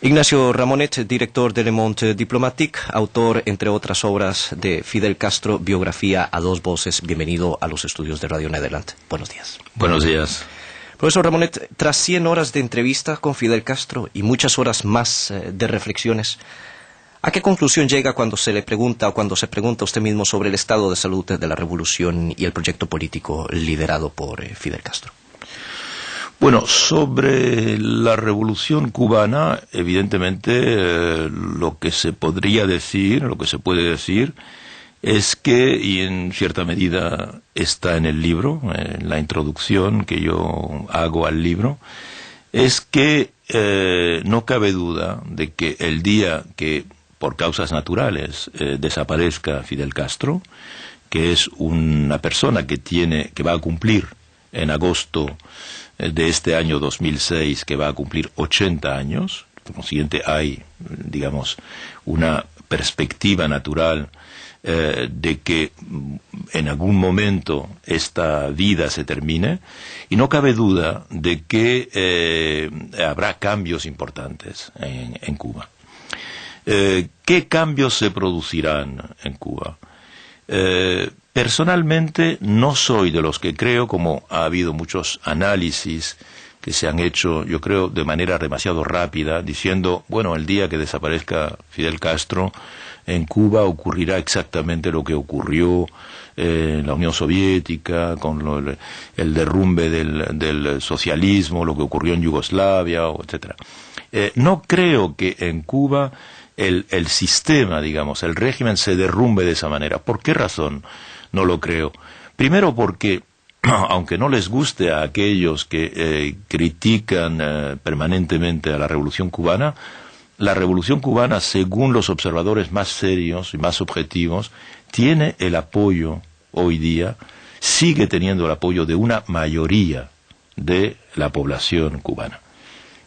Ignacio Ramonet, director de Le Monde Diplomatique, autor, entre otras obras, de Fidel Castro, biografía a dos voces. Bienvenido a los estudios de Radio Nederland. Buenos días. Buenos días. Profesor Ramonet, tras 100 horas de entrevista con Fidel Castro y muchas horas más de reflexiones, ¿a qué conclusión llega cuando se le pregunta o cuando se pregunta usted mismo sobre el estado de salud de la revolución y el proyecto político liderado por Fidel Castro? Bueno, sobre la revolución cubana, evidentemente lo que se podría decir, lo que se puede decir, es que, y en cierta medida está en el libro, en la introducción que yo hago al libro, es que no cabe duda de que el día que, por causas naturales, desaparezca Fidel Castro, que es una persona que va a cumplir en agosto de este año 2006, que va a cumplir 80 años, por consiguiente hay, digamos, una perspectiva natural de que en algún momento esta vida se termine, y no cabe duda de que habrá cambios importantes en Cuba. ¿Qué cambios se producirán en Cuba? Personalmente no soy de los que creo, como ha habido muchos análisis que se han hecho, yo creo, de manera demasiado rápida, diciendo, bueno, el día que desaparezca Fidel Castro, en Cuba ocurrirá exactamente lo que ocurrió en la Unión Soviética, con el derrumbe del socialismo, lo que ocurrió en Yugoslavia, etcétera. No creo que en Cuba el sistema, digamos, el régimen se derrumbe de esa manera. ¿Por qué razón no lo creo? Primero porque, aunque no les guste a aquellos que critican permanentemente a la Revolución Cubana, la Revolución Cubana, según los observadores más serios y más objetivos, tiene el apoyo hoy día, sigue teniendo el apoyo de una mayoría de la población cubana,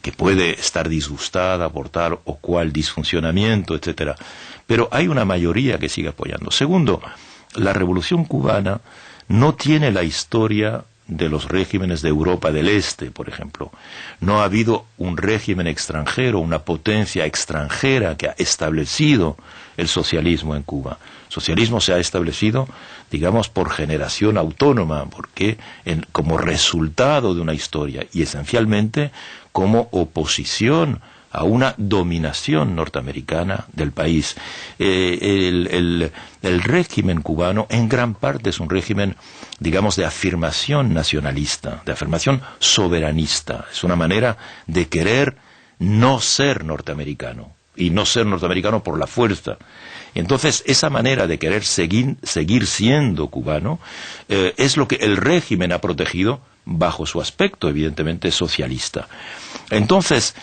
que puede estar disgustada por tal o cual disfuncionamiento, etcétera, pero hay una mayoría que sigue apoyando. Segundo, la Revolución Cubana no tiene la historia de los regímenes de Europa del Este, por ejemplo. No ha habido un régimen extranjero, una potencia extranjera que ha establecido el socialismo en Cuba. El socialismo se ha establecido, digamos, por generación autónoma, porque como resultado de una historia y esencialmente como oposición a una dominación norteamericana del país. El régimen cubano en gran parte es un régimen, digamos, de afirmación nacionalista, de afirmación soberanista. Es una manera de querer no ser norteamericano, y no ser norteamericano por la fuerza. Entonces, esa manera de querer seguir siendo cubano es lo que el régimen ha protegido bajo su aspecto, evidentemente, socialista. Entonces,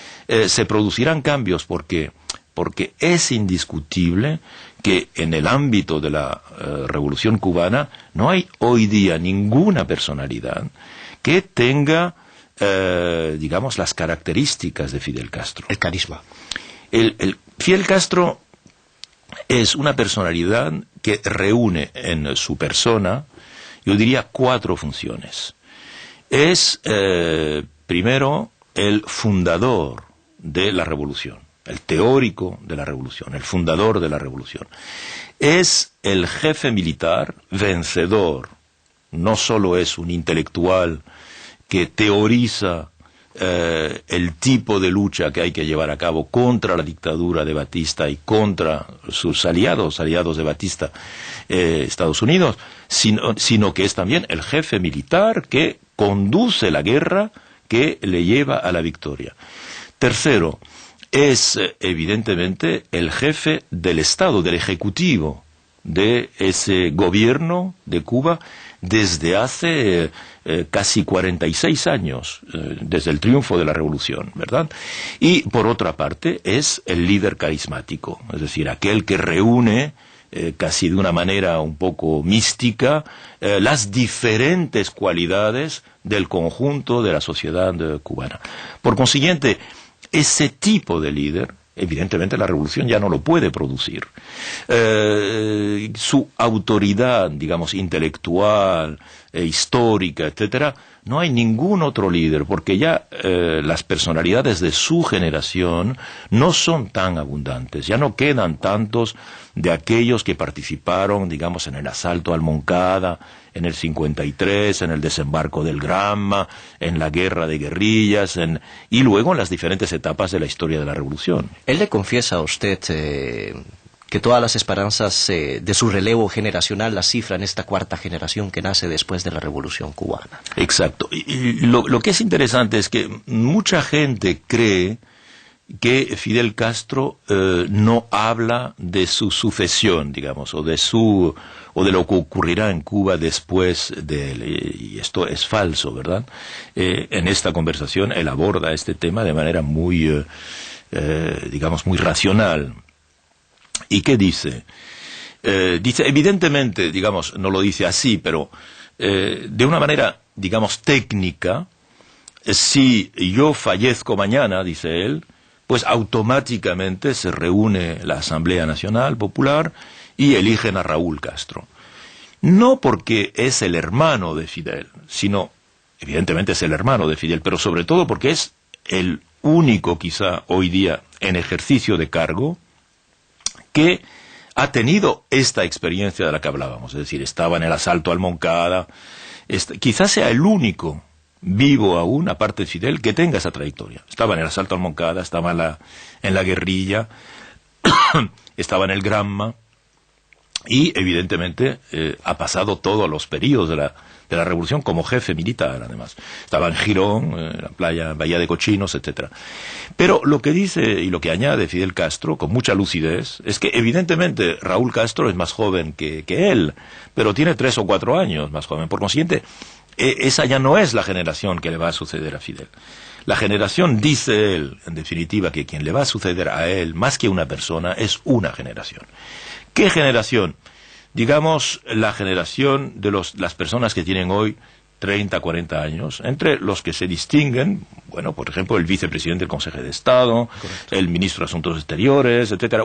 se producirán cambios porque es indiscutible que en el ámbito de la Revolución Cubana no hay hoy día ninguna personalidad que tenga, digamos, las características de Fidel Castro. El carisma. Fidel Castro es una personalidad que reúne en su persona, yo diría, 4 funciones. Es, primero, el fundador de la revolución, el teórico de la revolución, el fundador de la revolución. Es el jefe militar vencedor, no solo es un intelectual que teoriza el tipo de lucha que hay que llevar a cabo contra la dictadura de Batista y contra sus aliados de Batista, Estados Unidos, sino que es también el jefe militar que conduce la guerra que le lleva a la victoria. Tercero, es evidentemente el jefe del Estado, del Ejecutivo, de ese gobierno de Cuba desde hace casi 46 años, desde el triunfo de la revolución, ¿verdad? Y por otra parte es el líder carismático, es decir, aquel que reúne casi de una manera un poco mística las diferentes cualidades del conjunto de la sociedad cubana. Por consiguiente, ese tipo de líder, evidentemente la revolución ya no lo puede producir. Su autoridad, digamos, intelectual, histórica, etcétera, no hay ningún otro líder, porque ya las personalidades de su generación no son tan abundantes, ya no quedan tantos de aquellos que participaron, digamos, en el asalto al Moncada, en el 53, en el desembarco del Granma, en la guerra de guerrillas, y luego en las diferentes etapas de la historia de la revolución. Él le confiesa a usted que todas las esperanzas de su relevo generacional las cifra en esta cuarta generación que nace después de la Revolución Cubana. Exacto. Y lo que es interesante es que mucha gente cree que Fidel Castro no habla de su sucesión, digamos, o de lo que ocurrirá en Cuba después de él. Y esto es falso, ¿verdad? En esta conversación él aborda este tema de manera muy, digamos, muy racional. ¿Y qué dice? Dice, evidentemente, digamos, no lo dice así, pero de una manera, digamos, técnica, si yo fallezco mañana, dice él, pues automáticamente se reúne la Asamblea Nacional Popular y eligen a Raúl Castro. No porque es el hermano de Fidel, sino, evidentemente es el hermano de Fidel, pero sobre todo porque es el único, quizá, hoy día, en ejercicio de cargo, que ha tenido esta experiencia de la que hablábamos, es decir, estaba en el asalto al Moncada, quizás sea el único vivo aún, aparte de Fidel, que tenga esa trayectoria. Estaba en el asalto al Moncada, estaba en la guerrilla, estaba en el Granma, y evidentemente ha pasado todos los periodos de la revolución como jefe militar, además. Estaba en Girón, en la playa, Bahía de Cochinos, etcétera. Pero lo que dice y lo que añade Fidel Castro, con mucha lucidez, es que evidentemente Raúl Castro es más joven que él, pero tiene 3 o 4 años más joven. Por consiguiente, esa ya no es la generación que le va a suceder a Fidel. La generación, dice él, en definitiva, que quien le va a suceder a él, más que una persona, es una generación. ¿Qué generación? Digamos, la generación de las personas que tienen hoy 30, 40 años, entre los que se distinguen, bueno, por ejemplo, el vicepresidente del Consejo de Estado, correcto, el ministro de Asuntos Exteriores, etcétera,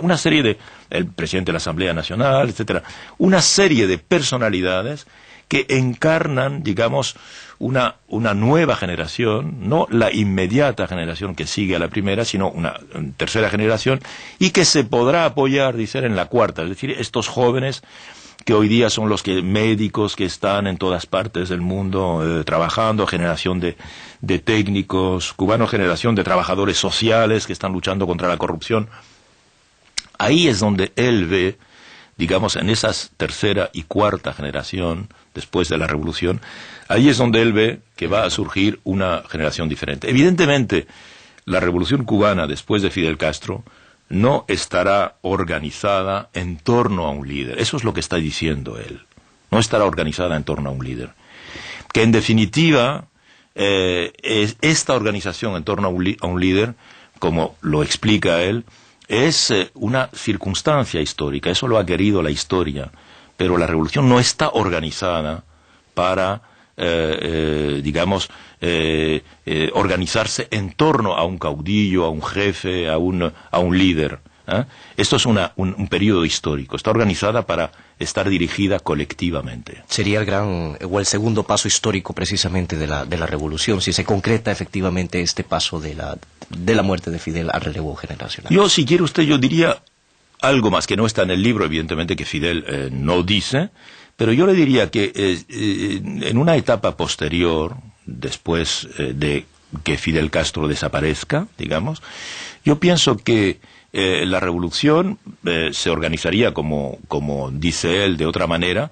el presidente de la Asamblea Nacional, etcétera, una serie de personalidades que encarnan, digamos, una nueva generación, no la inmediata generación que sigue a la primera, sino una tercera generación, y que se podrá apoyar, dicen, en la cuarta, es decir, estos jóvenes que hoy día son los médicos que están en todas partes del mundo trabajando, generación de técnicos cubanos, generación de trabajadores sociales que están luchando contra la corrupción. Ahí es donde él ve, digamos, en esa tercera y cuarta generación, después de la revolución, ahí es donde él ve que va a surgir una generación diferente. Evidentemente, la revolución cubana, después de Fidel Castro, no estará organizada en torno a un líder. Eso es lo que está diciendo él. No estará organizada en torno a un líder. Que en definitiva, esta organización en torno a un líder, como lo explica él, es una circunstancia histórica. Eso lo ha querido la historia. Pero la revolución no está organizada para, digamos, organizarse en torno a un caudillo, a un jefe, a un líder. Esto es un periodo histórico. Está organizada para estar dirigida colectivamente. Sería el segundo paso histórico precisamente de la revolución, si se concreta efectivamente este paso de la muerte de Fidel al relevo generacional. Yo, si quiere usted, yo diría algo más que no está en el libro, evidentemente, que Fidel no dice, pero yo le diría que en una etapa posterior, después de que Fidel Castro desaparezca, digamos, yo pienso que la revolución se organizaría como dice él, de otra manera,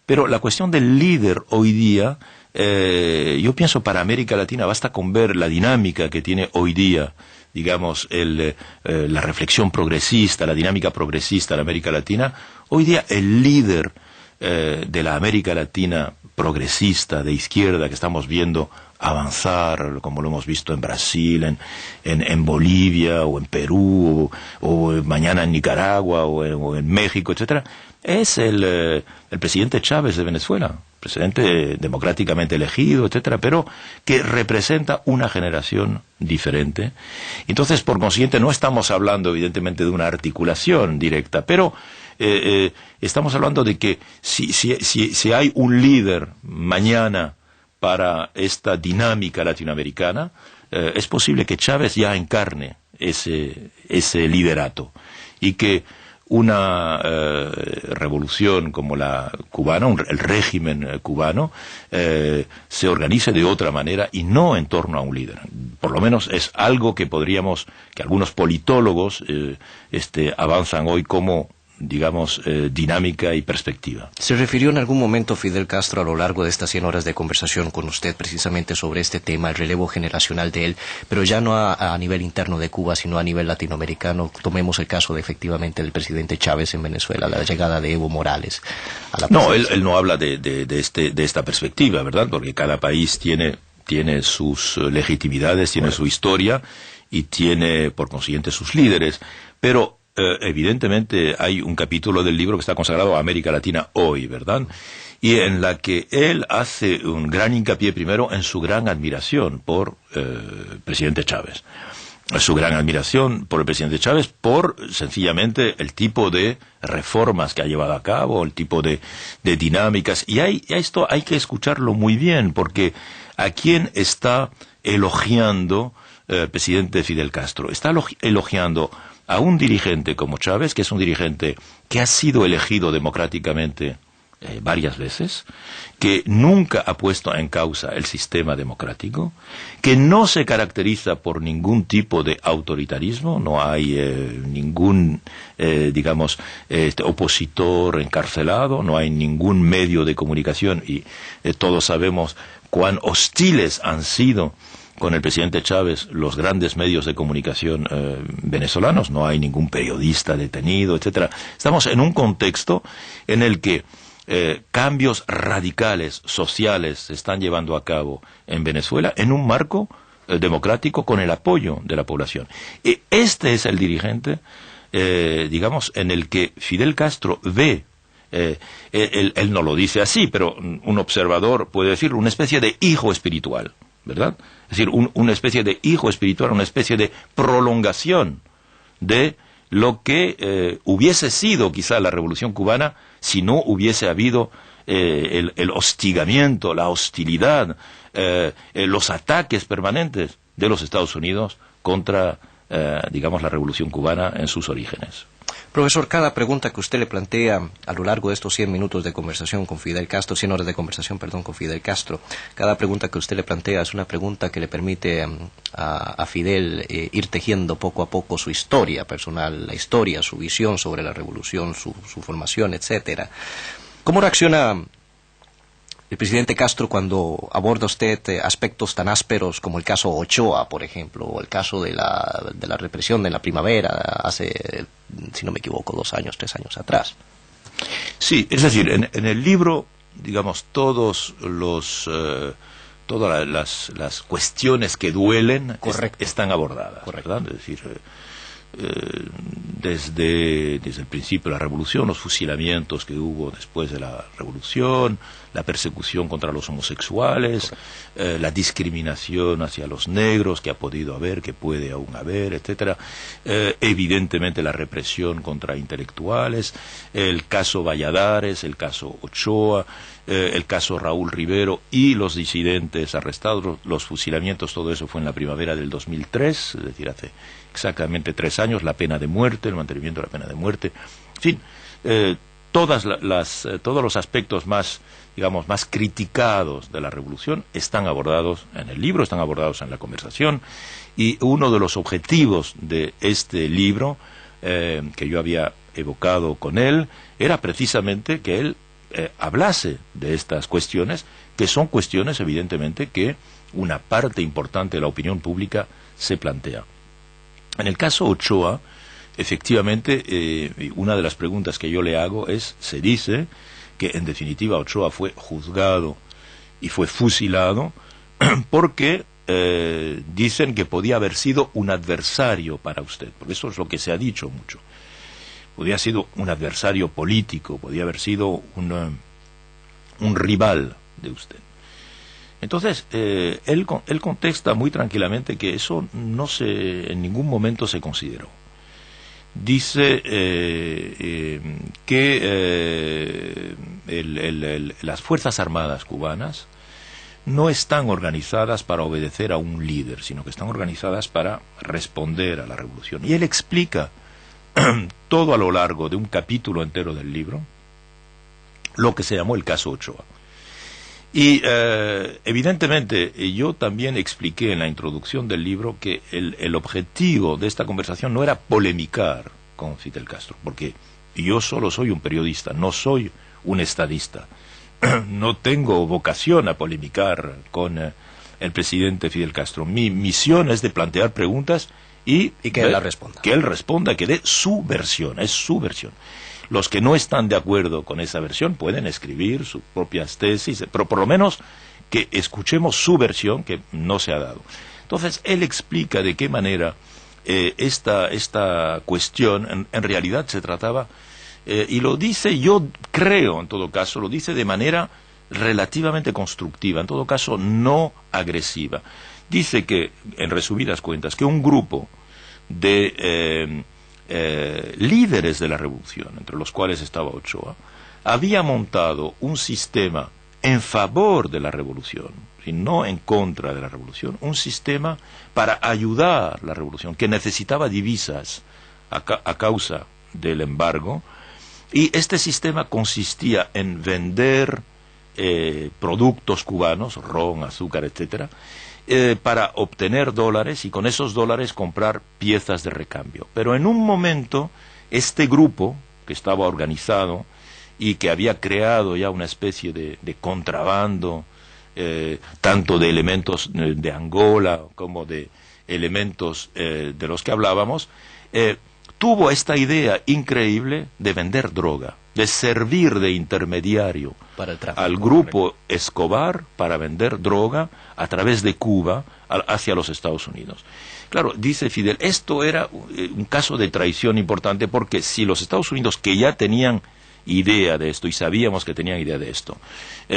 pero la cuestión del líder hoy día, yo pienso para América Latina basta con ver la dinámica que tiene hoy día, digamos, la reflexión progresista, la dinámica progresista de América Latina. Hoy día el líder de la América Latina progresista, de izquierda, que estamos viendo avanzar, como lo hemos visto en Brasil, en Bolivia, o en Perú, o mañana en Nicaragua, o en México, etcétera, es el presidente Chávez de Venezuela, presidente democráticamente elegido, etcétera, pero que representa una generación diferente. Entonces, por consiguiente, no estamos hablando, evidentemente, de una articulación directa, pero estamos hablando de que si hay un líder mañana para esta dinámica latinoamericana, es posible que Chávez ya encarne ese liderato y que una revolución como la cubana, el régimen cubano, se organice de otra manera y no en torno a un líder. Por lo menos es algo que algunos politólogos avanzan hoy como, digamos, dinámica y perspectiva. ¿Se refirió en algún momento Fidel Castro a lo largo de estas 100 horas de conversación con usted precisamente sobre este tema, el relevo generacional de él, pero ya no a nivel interno de Cuba, sino a nivel latinoamericano? Tomemos el caso de efectivamente del presidente Chávez en Venezuela, la llegada de Evo Morales a la presidencia. No, él no habla de esta perspectiva, ¿verdad? Porque cada país tiene sus legitimidades, tiene su historia y tiene, por consiguiente, sus líderes, pero evidentemente hay un capítulo del libro que está consagrado a América Latina hoy, ¿verdad? Y en la que él hace un gran hincapié primero en su gran admiración por el presidente Chávez. Su gran admiración por el presidente Chávez por sencillamente el tipo de reformas que ha llevado a cabo, el tipo de dinámicas. Y esto hay que escucharlo muy bien, porque ¿a quién está elogiando el presidente Fidel Castro? Está elogiando a un dirigente como Chávez, que es un dirigente que ha sido elegido democráticamente varias veces, que nunca ha puesto en causa el sistema democrático, que no se caracteriza por ningún tipo de autoritarismo, no hay ningún, opositor encarcelado, no hay ningún medio de comunicación, y todos sabemos cuán hostiles han sido con el presidente Chávez los grandes medios de comunicación venezolanos. No hay ningún periodista detenido, etcétera. Estamos en un contexto en el que cambios radicales sociales se están llevando a cabo en Venezuela en un marco democrático con el apoyo de la población. Este es el dirigente, en el que Fidel Castro ve, él no lo dice así, pero un observador puede decirlo, una especie de hijo espiritual, ¿verdad? Es decir, una especie de hijo espiritual, una especie de prolongación de lo que hubiese sido quizá la Revolución Cubana si no hubiese habido el hostigamiento, la hostilidad, los ataques permanentes de los Estados Unidos contra, la Revolución Cubana en sus orígenes. Profesor, cada pregunta que usted le plantea a lo largo de estos 100 minutos de conversación con Fidel Castro, 100 horas de conversación, con Fidel Castro, cada pregunta que usted le plantea es una pregunta que le permite a Fidel ir tejiendo poco a poco su historia personal, la historia, su visión sobre la revolución, su formación, etcétera. ¿Cómo reacciona el presidente Castro cuando aborda usted aspectos tan ásperos como el caso Ochoa, por ejemplo, o el caso de la represión de la primavera hace, si no me equivoco, 2 años, 3 años atrás? Sí, es decir, en el libro, todas las cuestiones que duelen están abordadas, ¿verdad? Es decir, desde el principio de la revolución, los fusilamientos que hubo después de la revolución, la persecución contra los homosexuales, la discriminación hacia los negros que ha podido haber, que puede aún haber, etcétera, evidentemente la represión contra intelectuales, el caso Valladares, el caso Ochoa, el caso Raúl Rivero y los disidentes arrestados, los fusilamientos, todo eso fue en la primavera del 2003, es decir, hace exactamente 3 años, la pena de muerte, el mantenimiento de la pena de muerte, en fin, todos los aspectos más criticados de la revolución están abordados en el libro, están abordados en la conversación, y uno de los objetivos de este libro que yo había evocado con él era precisamente que él hablase de estas cuestiones, que son cuestiones evidentemente que una parte importante de la opinión pública se plantea. En el caso Ochoa, efectivamente, una de las preguntas que yo le hago es, se dice que en definitiva Ochoa fue juzgado y fue fusilado porque dicen que podía haber sido un adversario para usted, porque eso es lo que se ha dicho mucho. Podía haber sido un adversario político, podía haber sido un rival de usted. Entonces, él contesta muy tranquilamente que eso en ningún momento se consideró. dice que las Fuerzas Armadas cubanas no están organizadas para obedecer a un líder, sino que están organizadas para responder a la revolución. Y él explica todo a lo largo de un capítulo entero del libro lo que se llamó el caso Ochoa. Y evidentemente yo también expliqué en la introducción del libro que el objetivo de esta conversación no era polemicar con Fidel Castro, porque yo solo soy un periodista, no soy un estadista. No tengo vocación a polemicar con el presidente Fidel Castro. Mi misión es de plantear preguntas y que él la responda. Que él responda, que dé su versión, es su versión. Los que no están de acuerdo con esa versión pueden escribir sus propias tesis, pero por lo menos que escuchemos su versión, que no se ha dado. Entonces, él explica de qué manera esta cuestión en realidad se trataba, y lo dice, yo creo, en todo caso, lo dice de manera relativamente constructiva, en todo caso no agresiva. Dice que, en resumidas cuentas, que un grupo de líderes de la revolución, entre los cuales estaba Ochoa, había montado un sistema en favor de la revolución, y no en contra de la revolución, un sistema para ayudar a la revolución, que necesitaba divisas a causa del embargo, y este sistema consistía en vender productos cubanos, ron, azúcar, etcétera, para obtener dólares y con esos dólares comprar piezas de recambio. Pero en un momento, este grupo, que estaba organizado y que había creado ya una especie de contrabando, tanto de elementos de Angola como de elementos de los que hablábamos, tuvo esta idea increíble de vender droga, de servir de intermediario al grupo Escobar para vender droga a través de Cuba hacia los Estados Unidos. Claro, dice Fidel, esto era un caso de traición importante, porque si los Estados Unidos, que ya tenían idea de esto, y sabíamos que tenían idea de esto,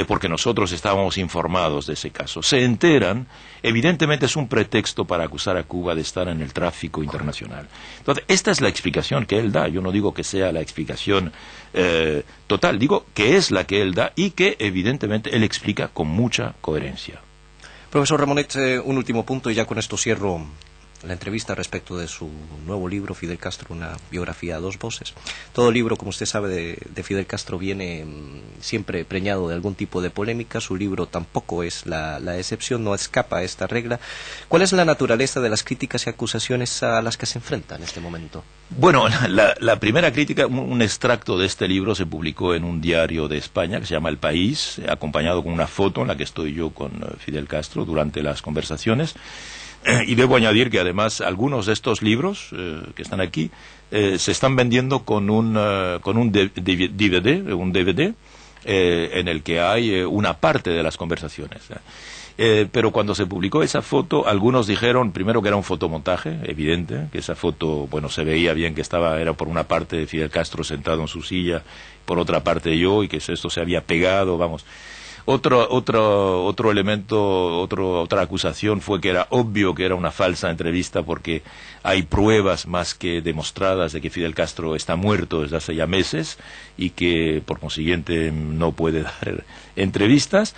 porque nosotros estábamos informados de ese caso, se enteran, evidentemente es un pretexto para acusar a Cuba de estar en el tráfico internacional. Entonces, esta es la explicación que él da. Yo no digo que sea la explicación total, digo que es la que él da y que evidentemente él explica con mucha coherencia. Profesor Ramonet, un último punto y ya con esto cierro la entrevista respecto de su nuevo libro, Fidel Castro, una biografía a dos voces. Todo libro, como usted sabe, de Fidel Castro viene siempre preñado de algún tipo de polémica. Su libro tampoco es la excepción, no escapa a esta regla. ¿Cuál es la naturaleza de las críticas y acusaciones a las que se enfrenta en este momento? Bueno, la primera crítica, un extracto de este libro se publicó en un diario de España que se llama El País, acompañado con una foto en la que estoy yo con Fidel Castro durante las conversaciones. Y debo añadir que además algunos de estos libros que están aquí se están vendiendo con un DVD en el que hay una parte de las conversaciones. Pero cuando se publicó esa foto, algunos dijeron primero que era un fotomontaje, evidente, que esa foto, bueno, se veía bien que era por una parte de Fidel Castro sentado en su silla, por otra parte yo, y que esto se había pegado, vamos. Otro elemento, otra acusación fue que era obvio que era una falsa entrevista, porque hay pruebas más que demostradas de que Fidel Castro está muerto desde hace ya meses y que por consiguiente no puede dar entrevistas.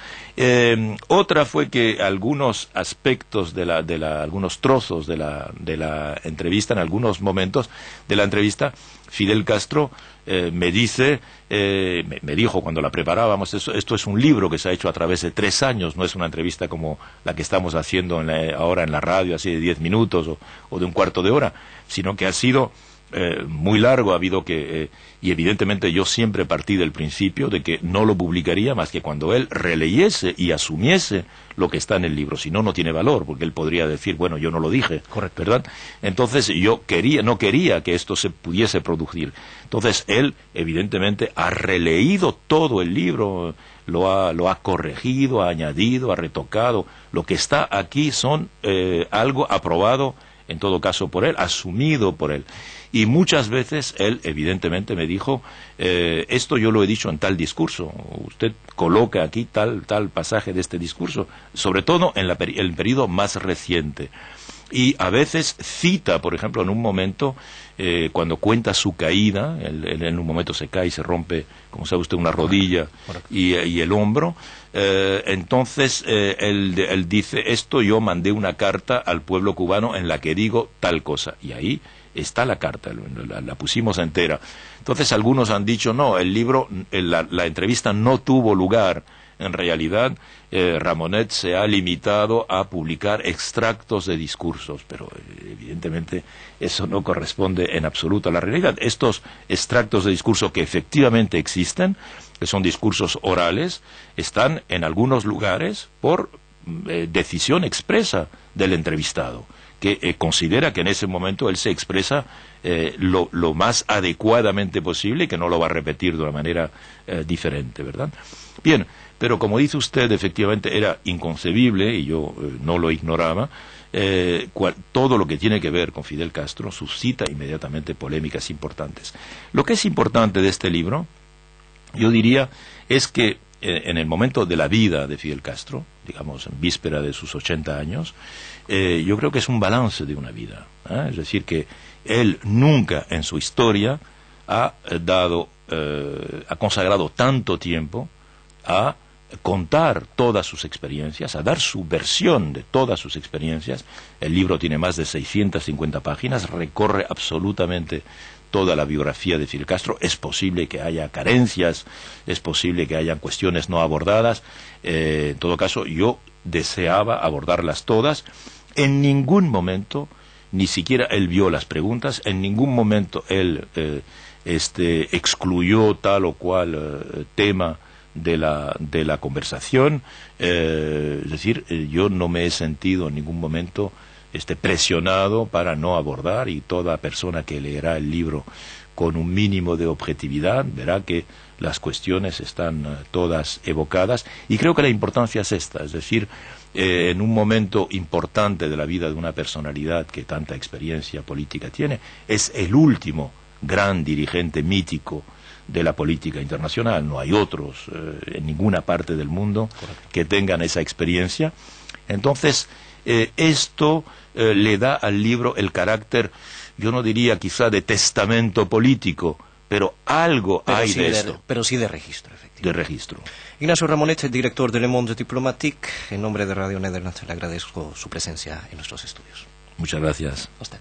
Otra fue que algunos aspectos algunos trozos de la entrevista, en algunos momentos de la entrevista, Fidel Castro me dijo cuando la preparábamos, esto es un libro que se ha hecho a través de 3 años, no es una entrevista como la que estamos haciendo ahora en la radio, así de 10 minutos o de un cuarto de hora, sino que ha sido muy largo, ha habido que, y evidentemente yo siempre partí del principio de que no lo publicaría más que cuando él releyese y asumiese lo que está en el libro, si no, no tiene valor, porque él podría decir, bueno, yo no lo dije, correcto, ¿verdad? Entonces yo no quería que esto se pudiese producir. Entonces él evidentemente ha releído todo el libro, lo ha corregido, ha añadido, ha retocado. Lo que está aquí son algo aprobado en todo caso por él, asumido por él. Y muchas veces él evidentemente me dijo, esto yo lo he dicho en tal discurso, usted coloca aquí tal pasaje de este discurso, sobre todo en el periodo más reciente. y a veces cita, por ejemplo, en un momento, cuando cuenta su caída, él en un momento se cae y se rompe, como sabe usted, una rodilla y el hombro, entonces él dice, esto yo mandé una carta al pueblo cubano en la que digo tal cosa, y ahí está la carta, la pusimos entera. Entonces algunos han dicho, no, el libro, la entrevista no tuvo lugar. En realidad, Ramonet se ha limitado a publicar extractos de discursos, pero evidentemente eso no corresponde en absoluto a la realidad. Estos extractos de discurso que efectivamente existen, que son discursos orales, están en algunos lugares por decisión expresa del entrevistado, que considera que en ese momento él se expresa lo más adecuadamente posible y que no lo va a repetir de una manera diferente, ¿verdad? Bien, pero como dice usted, efectivamente era inconcebible, y yo no lo ignoraba, todo lo que tiene que ver con Fidel Castro suscita inmediatamente polémicas importantes. Lo que es importante de este libro, yo diría, es que en el momento de la vida de Fidel Castro, digamos en víspera de sus 80 años, yo creo que es un balance de una vida, es decir, que él nunca en su historia ha consagrado tanto tiempo a contar todas sus experiencias, a dar su versión de todas sus experiencias. El libro tiene más de 650 páginas, recorre absolutamente toda la biografía de Fidel Castro. Es posible que haya carencias, es posible que haya cuestiones no abordadas. En todo caso, yo deseaba abordarlas todas. En ningún momento, ni siquiera él vio las preguntas, en ningún momento él excluyó tal o cual tema de la conversación, es decir, yo no me he sentido en ningún momento presionado para no abordar, y toda persona que leerá el libro con un mínimo de objetividad verá que las cuestiones están todas evocadas, y creo que la importancia es esta, es decir, en un momento importante de la vida de una personalidad que tanta experiencia política tiene, es el último gran dirigente mítico de la política internacional. No hay otros en ninguna parte del mundo que tengan esa experiencia. Entonces, esto le da al libro el carácter, yo no diría quizá de testamento político, pero algo hay de esto. Pero sí de registro, efectivamente. De registro. Ignacio Ramonet, director de Le Monde Diplomatique, en nombre de Radio Nederland le agradezco su presencia en nuestros estudios. Muchas gracias. A usted.